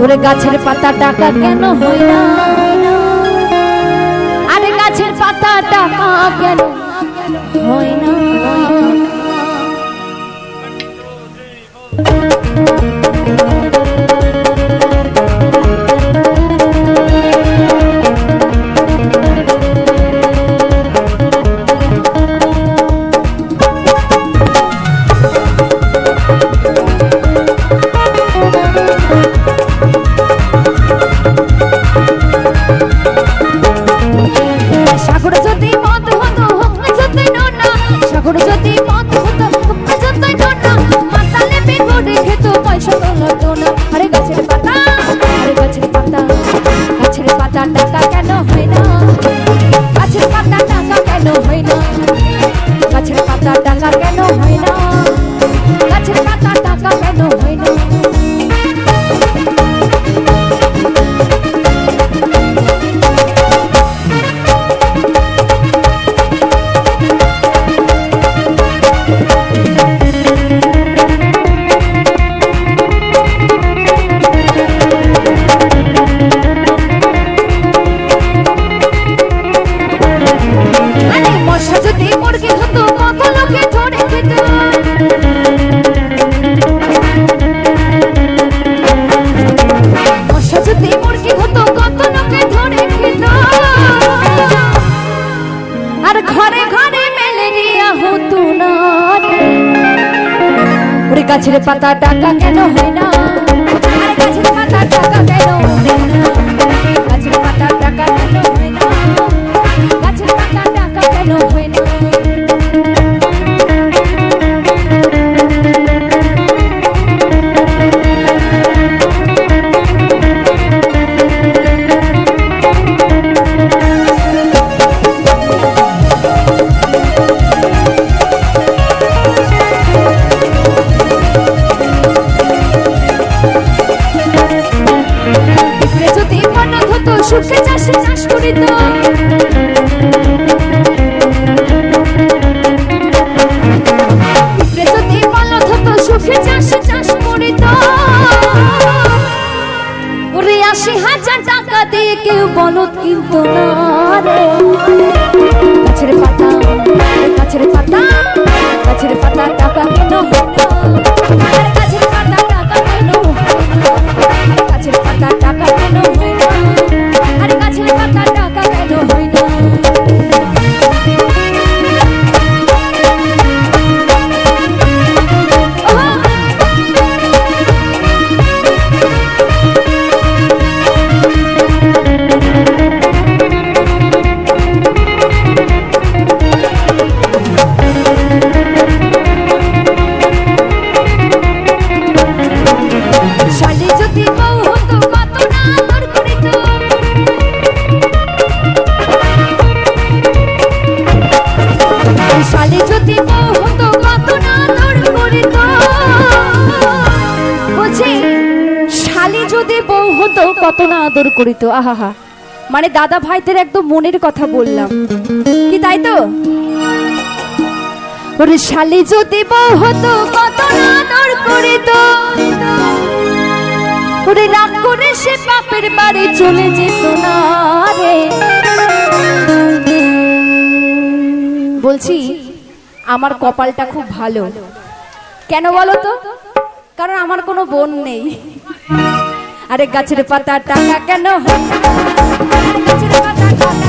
ওরে গাছের পাতা টাকা কেন হয় না, আরে গাছের পাতা টাকা কেন হয় না। গাছের পাতা টাকা কেন হয় না, আরে গাছের পাতা টাকা কেন হয় না, গাছের পাতা টাকা কেন হয় না, গাছের পাতা টাকা কেন হয় না। সুখে চাষে চাষ করিত, যদি বলদ হতো সুখে চাষে চাষ করিত, ওরে ৮০,০০০ টাকা দিয়ে কেউ বলদ কিনতো না রে। গাছের পাতা গাছের পাতা গাছের পাতা টাকা কেন হয় না, গাছের পাতা টাকা কেন হয় না, গাছের পাতা টাকা কেন হয় না, আরে গাছের পাতা টাকা কেন হয় না। শালি যদি বউ হতো কত না আদর করিত, শালি যদি বউ হতো কত না আদর করিত, বলছি শালি যদি বউ হতো কত না আদর করিত। আহা, মানে দাদা ভাইদের একদম মনের কথা বললাম কি, তাই তো? ওরে শালি যদি বউ হতো কত না আদর করিত, ওরে রাগ করে সে বাপের বাড়ি চলে যেত না রে। বলছি আমার কপালটা খুব ভালো, কেন বলো তো? কারণ আমার কোনো বোন নেই। আরে গাছের পাতা টাকা কেন হয় না, গাছের পাতা টাকা